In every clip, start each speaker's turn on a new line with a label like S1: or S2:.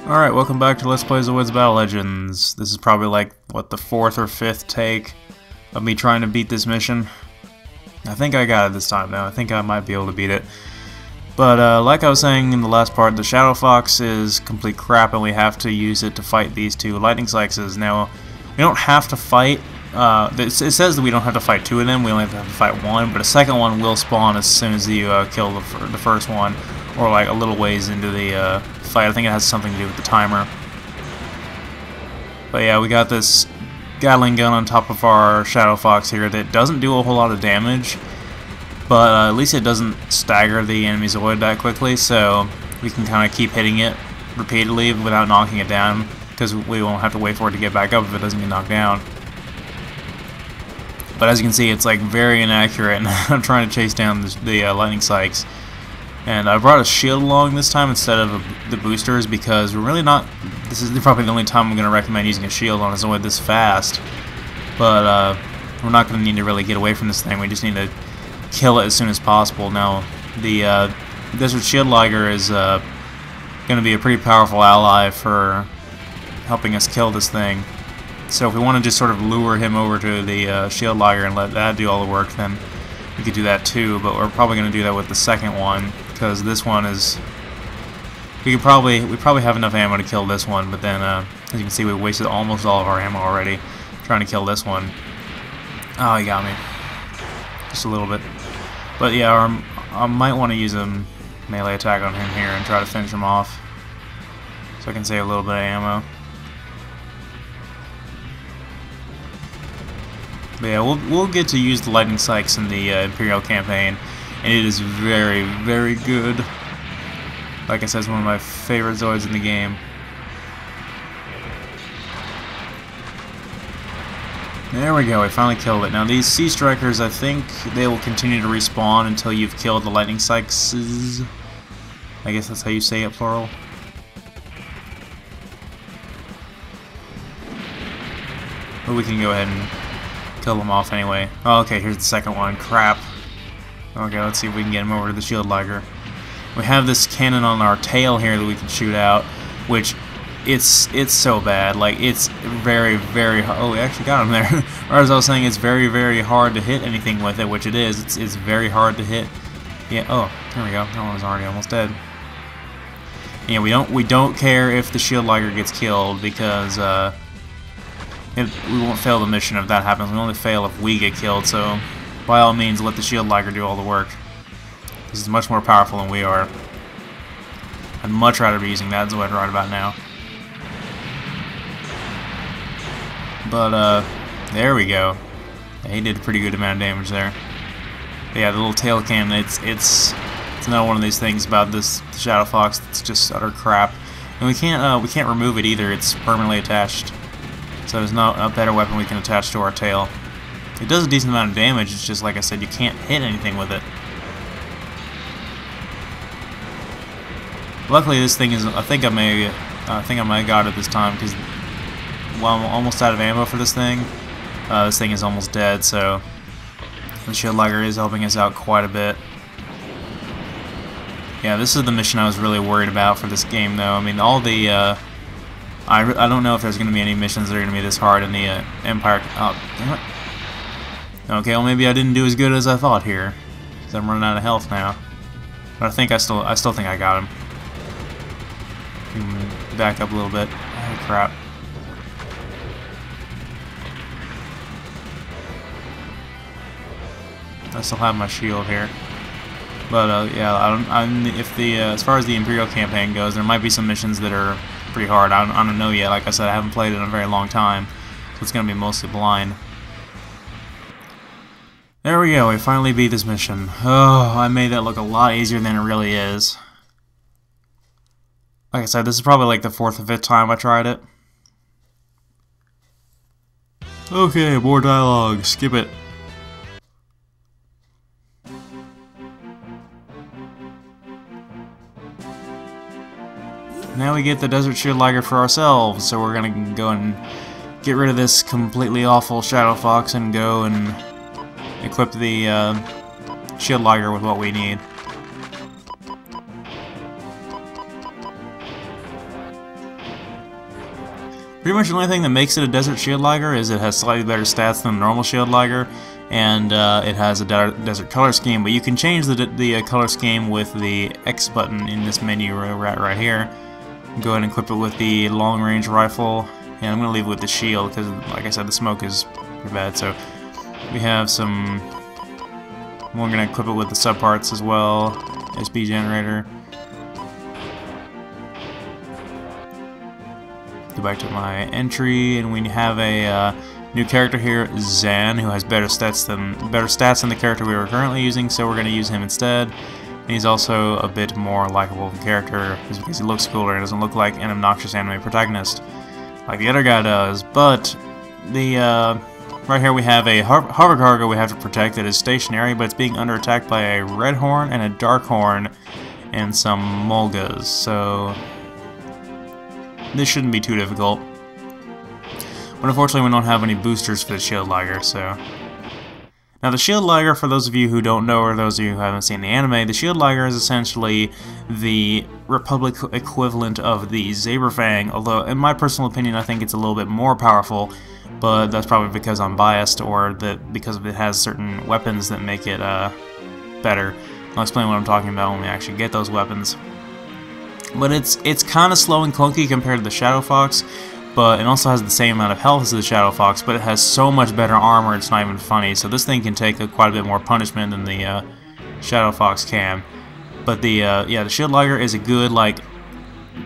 S1: Alright, welcome back to Let's Play Zoids Battle Legends. This is probably like, what, the 4th or 5th take of me trying to beat this mission. I think I got it this time though. I think I might be able to beat it. But like I was saying in the last part, the Shadow Fox is complete crap and we have to use it to fight these two Lightning Sykes. Now, we don't have to fight, it says that we don't have to fight 2 of them, we only have to fight 1, but a second one will spawn as soon as you kill the first one, or like a little ways into the fight. I think it has something to do with the timer. But yeah, we got this Gatling gun on top of our Shadow Fox here that doesn't do a whole lot of damage, but at least it doesn't stagger the enemy Zoid that quickly, so we can kind of keep hitting it repeatedly without knocking it down, because we won't have to wait for it to get back up if it doesn't get knocked down. But as you can see, it's like very inaccurate, and I'm trying to chase down the Lightning Sykes. And I brought a shield along this time instead of the boosters because we're really not... This is probably the only time I'm going to recommend using a shield on a Zoid this fast. But we're not going to need to really get away from this thing. We just need to kill it as soon as possible. Now, the Desert Shield Liger is going to be a pretty powerful ally for helping us kill this thing. So if we want to just sort of lure him over to the Shield Liger and let that do all the work, then we could do that too. But we're probably going to do that with the second one, because this one is... We probably have enough ammo to kill this one, but then as you can see, we wasted almost all of our ammo already trying to kill this one. Oh, he got me. Just a little bit. But yeah, I might want to use a melee attack on him here and try to finish him off, so I can save a little bit of ammo. But yeah, we'll get to use the Lightning Sykes in the Imperial campaign, and it is very, very good. Like I said, it's one of my favorite Zoids in the game. There we go, we finally killed it. Now these Sea Strikers, I think they will continue to respawn until you've killed the Lightning Sykes. I guess that's how you say it, plural. But we can go ahead and kill them off anyway. Oh, okay, here's the second one. Crap. Okay, let's see if we can get him over to the Shield Liger. We have this cannon on our tail here that we can shoot out, which it's so bad. Like, it's very, very hard. Oh, we actually got him there. Or as I was saying, it's very, very hard to hit anything with it, which it is. It's very hard to hit. Yeah. Oh, there we go. That one was already almost dead. Yeah, we don't care if the Shield Liger gets killed, because we won't fail the mission if that happens. We only fail if we get killed, so by all means let the Shield Liger do all the work. This is much more powerful than we are. I'd much rather be using that Zoid right about now. But there we go. Yeah, he did a pretty good amount of damage there. But yeah, the little tail cannon, it's another one of these things about this Shadow Fox that's just utter crap. And we can't remove it either, it's permanently attached. So there's not a better weapon we can attach to our tail. It does a decent amount of damage, it's just like I said, you can't hit anything with it. Luckily this thing is, I think I may have got it this time, because while I'm almost out of ammo for this thing is almost dead, so the Shield Liger is helping us out quite a bit. Yeah, this is the mission I was really worried about for this game though. I mean, all the I don't know if there's going to be any missions that are going to be this hard in the Empire... Oh, damn it. Okay, well maybe I didn't do as good as I thought here, because I'm running out of health now. But I think I still think I got him. Back up a little bit. Oh crap. I still have my shield here. But yeah, as far as the Imperial campaign goes, there might be some missions that are pretty hard. I don't know yet. Like I said, I haven't played it in a very long time, so it's going to be mostly blind. There we go, we finally beat this mission. Oh, I made that look a lot easier than it really is. Like I said, this is probably like the 4th or 5th time I tried it. Okay, more dialogue. Skip it. Now we get the Desert Shield Liger for ourselves, so we're gonna go and get rid of this completely awful Shadow Fox and go and equip the Shield Liger with what we need. Pretty much the only thing that makes it a Desert Shield Liger is it has slightly better stats than a normal Shield Liger, and it has a desert color scheme, but you can change the color scheme with the X button in this menu right here. Go ahead and equip it with the long range rifle, and I'm going to leave it with the shield because, like I said, the smoke is pretty bad. So we have some, we're going to equip it with the subparts as well, SP generator. Go back to my entry, and we have a new character here, Zan, who has better stats than the character we were currently using, so we're going to use him instead. And he's also a bit more likable character just because he looks cooler and doesn't look like an obnoxious anime protagonist like the other guy does. But the right here we have a hover cargo we have to protect that is stationary, but it's being under attack by a red horn and a dark horn and some Mulgas, so this shouldn't be too difficult. But unfortunately we don't have any boosters for the Shield Liger, so... Now the Shield Liger, for those of you who don't know or those of you who haven't seen the anime, the Shield Liger is essentially the Republic equivalent of the Saberfang, although in my personal opinion I think it's a little bit more powerful, but that's probably because I'm biased or that because it has certain weapons that make it better. I'll explain what I'm talking about when we actually get those weapons. But it's kind of slow and clunky compared to the Shadow Fox, but it also has the same amount of health as the Shadow Fox, but it has so much better armor it's not even funny. So this thing can take quite a bit more punishment than the Shadow Fox can. But the yeah, the Shield Liger is a good like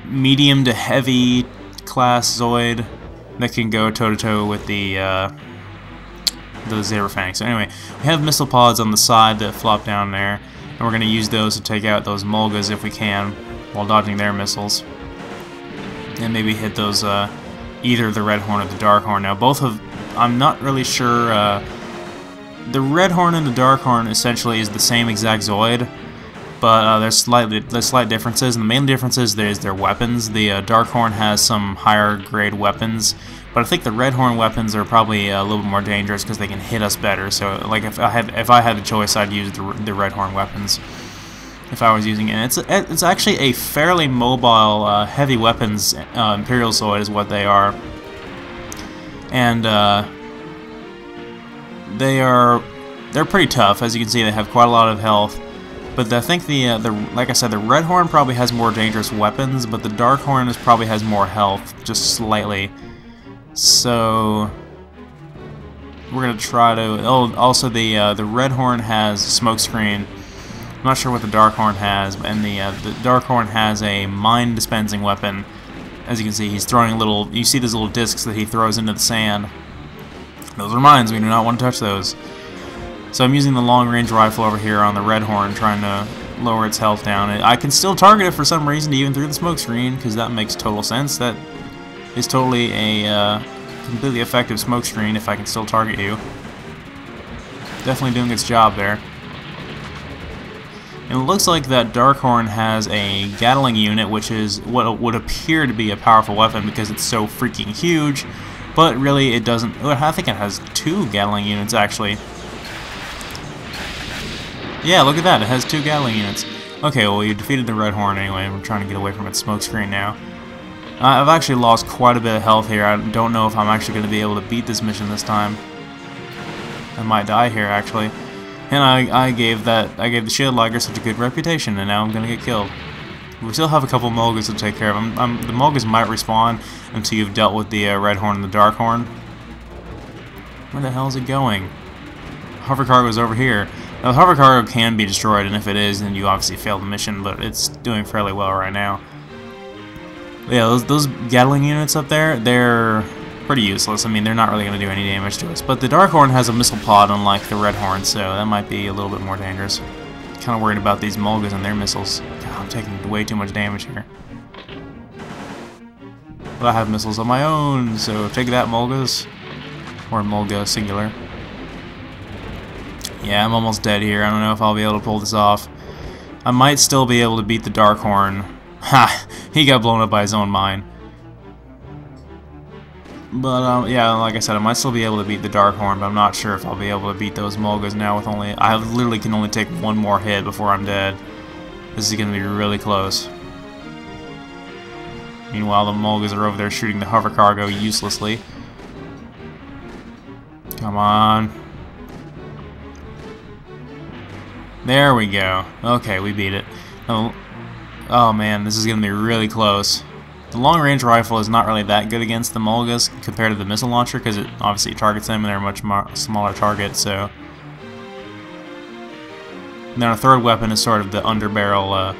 S1: medium to heavy class Zoid that can go toe to toe with the Saberfang. So anyway, we have missile pods on the side that flop down there, and we're going to use those to take out those Mulgas if we can, while dodging their missiles, and maybe hit those either the Red Horn or the Dark Horn. Now both of, I'm not really sure, the Red Horn and the Dark Horn essentially is the same exact Zoid, but there's slight differences, and the main difference is their weapons. The Dark Horn has some higher grade weapons, but I think the Red Horn weapons are probably a little bit more dangerous because they can hit us better. So like if I had the choice, I'd use the Red Horn weapons if I was using it. It's actually a fairly mobile, heavy weapons Imperial Zoid is what they are, and they're pretty tough. As you can see, they have quite a lot of health. But I think like I said, the Red Horn probably has more dangerous weapons, but the Dark Horn probably has more health, just slightly. So we're gonna try to. Oh, also the Red Horn has smokescreen. I'm not sure what the Dark Horn has, and the Dark Horn has a mine dispensing weapon. As you can see, he's throwing little. You see these little discs that he throws into the sand. Those are mines. We do not want to touch those. So I'm using the long-range rifle over here on the Red Horn, trying to lower its health down. I can still target it for some reason, even through the smoke screen, because that makes total sense. That is totally a completely effective smoke screen if I can still target you. Definitely doing its job there. And it looks like that Dark Horn has a Gatling unit, which is what would appear to be a powerful weapon because it's so freaking huge, but really it doesn't. I think it has 2 Gatling units actually. Yeah, look at that, it has 2 Gatling units. Okay, well, you defeated the Red Horn anyway, and we're trying to get away from its smoke screen now. I've actually lost quite a bit of health here. I don't know if I'm actually going to be able to beat this mission this time. I might die here, actually. And I gave the Shield Liger such a good reputation, and now I'm going to get killed. We still have a couple Mulgas to take care of. The Mulgas might respawn until you've dealt with the Red Horn and the Dark Horn. Where the hell is it going? Hover cargo is over here. Now, the hover cargo can be destroyed, and if it is, then you obviously failed the mission, but it's doing fairly well right now. But yeah, those Gatling units up there, they're pretty useless. I mean, they're not really going to do any damage to us. But the Dark Horn has a missile pod, unlike the Red Horn, so that might be a little bit more dangerous. Kind of worried about these Mulgas and their missiles. God, I'm taking way too much damage here. But I have missiles of my own, so take that, Mulgas. Or Mulga, singular. Yeah, I'm almost dead here. I don't know if I'll be able to pull this off. I might still be able to beat the Dark Horn. Ha! He got blown up by his own mine. But, yeah, like I said, I might still be able to beat the Dark Horn, but I'm not sure if I'll be able to beat those Mulgas now with only... I literally can only take one more hit before I'm dead. This is going to be really close. Meanwhile, the Mulgas are over there shooting the hover cargo uselessly. Come on. There we go. Okay, we beat it. Oh man, this is going to be really close. The long-range rifle is not really that good against the Mulgas compared to the missile launcher because it obviously targets them and they're a much smaller target, so... And then our third weapon is sort of the underbarrel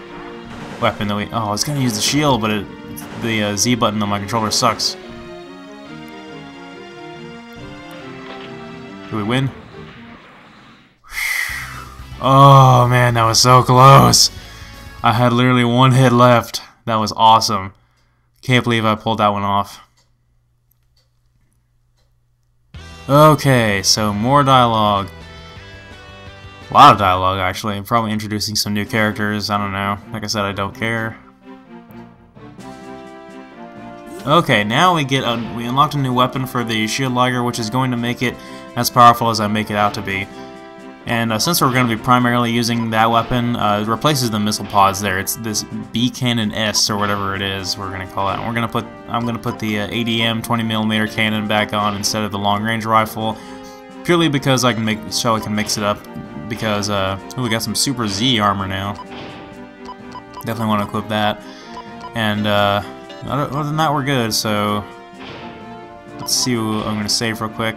S1: weapon that we... Oh, I was going to use the shield, but the Z button on my controller sucks. Do we win? Oh man, that was so close. I had literally one hit left. That was awesome. Can't believe I pulled that one off. Okay, so more dialogue. A lot of dialogue, actually. I'm probably introducing some new characters. I don't know. Like I said, I don't care. Okay, now we unlocked a new weapon for the Shield Liger, which is going to make it as powerful as I make it out to be. And since we're going to be primarily using that weapon, it replaces the missile pods there. It's this B Cannon S or whatever it is we're going to call it. And I'm going to put the ADM 20mm cannon back on instead of the long range rifle, purely because I can mix it up. Because we got some Super Z armor now. Definitely want to equip that. And other than that, we're good. So let's see what I'm going to save real quick.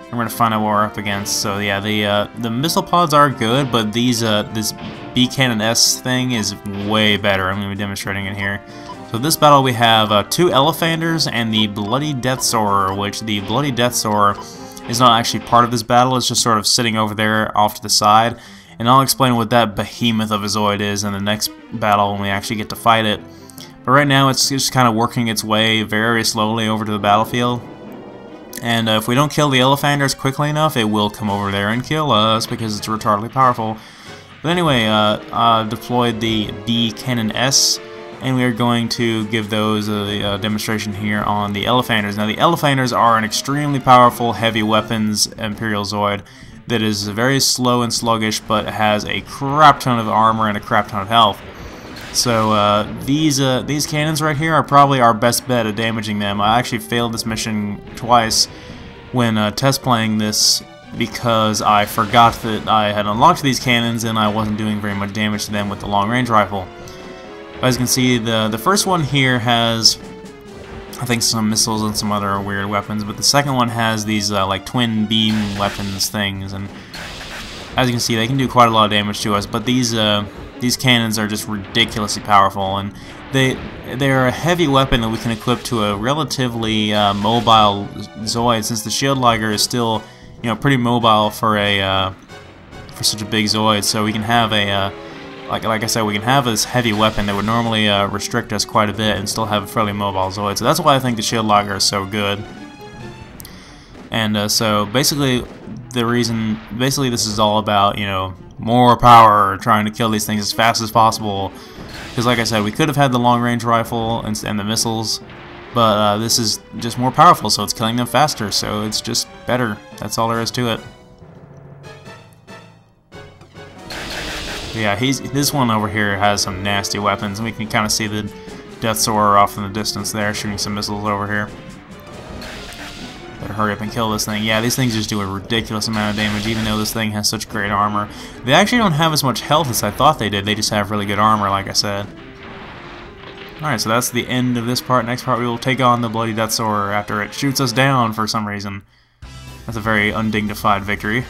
S1: We're going to find out what we're up against. So yeah, the missile pods are good, but this B Cannon S thing is way better. I'm going to be demonstrating it here. So this battle we have 2 Elephanters and the Bloody Death Soarer, which the Bloody Death Soarer is not actually part of this battle. It's just sort of sitting over there off to the side. And I'll explain what that behemoth of a Zoid is in the next battle when we actually get to fight it. But right now it's just kind of working its way very slowly over to the battlefield. And if we don't kill the Elephanters quickly enough, it will come over there and kill us because it's retardedly powerful. But anyway, I deployed the B Cannon S, and we are going to give those a demonstration here on the Elephanters. Now the Elephanters are an extremely powerful heavy weapons Imperial Zoid that is very slow and sluggish, but has a crap ton of armor and a crap ton of health. So these cannons right here are probably our best bet at damaging them. I actually failed this mission twice when test playing this because I forgot that I had unlocked these cannons and I wasn't doing very much damage to them with the long range rifle. As you can see, the first one here has, I think, some missiles and some other weird weapons, but the second one has these like twin beam weapons things, and as you can see, they can do quite a lot of damage to us. But these cannons are just ridiculously powerful, and they're a heavy weapon that we can equip to a relatively mobile Zoid, since the Shield Liger is still, you know, pretty mobile for such a big Zoid. So we can have a like I said, we can have this heavy weapon that would normally restrict us quite a bit and still have a fairly mobile Zoid. So that's why I think the Shield Liger is so good. And so basically, this is all about, you know, more power, trying to kill these things as fast as possible. Because like I said, we could have had the long range rifle and the missiles, but this is just more powerful, so it's killing them faster. So it's just better. That's all there is to it. Yeah, this one over here has some nasty weapons, and we can kind of see the Death Soarer off in the distance there, shooting some missiles over here. Better hurry up and kill this thing. Yeah, these things just do a ridiculous amount of damage, even though this thing has such great armor. They actually don't have as much health as I thought they did. They just have really good armor, like I said. Alright, so that's the end of this part. Next part, we will take on the Bloody Death Soarer after it shoots us down for some reason. That's a very undignified victory.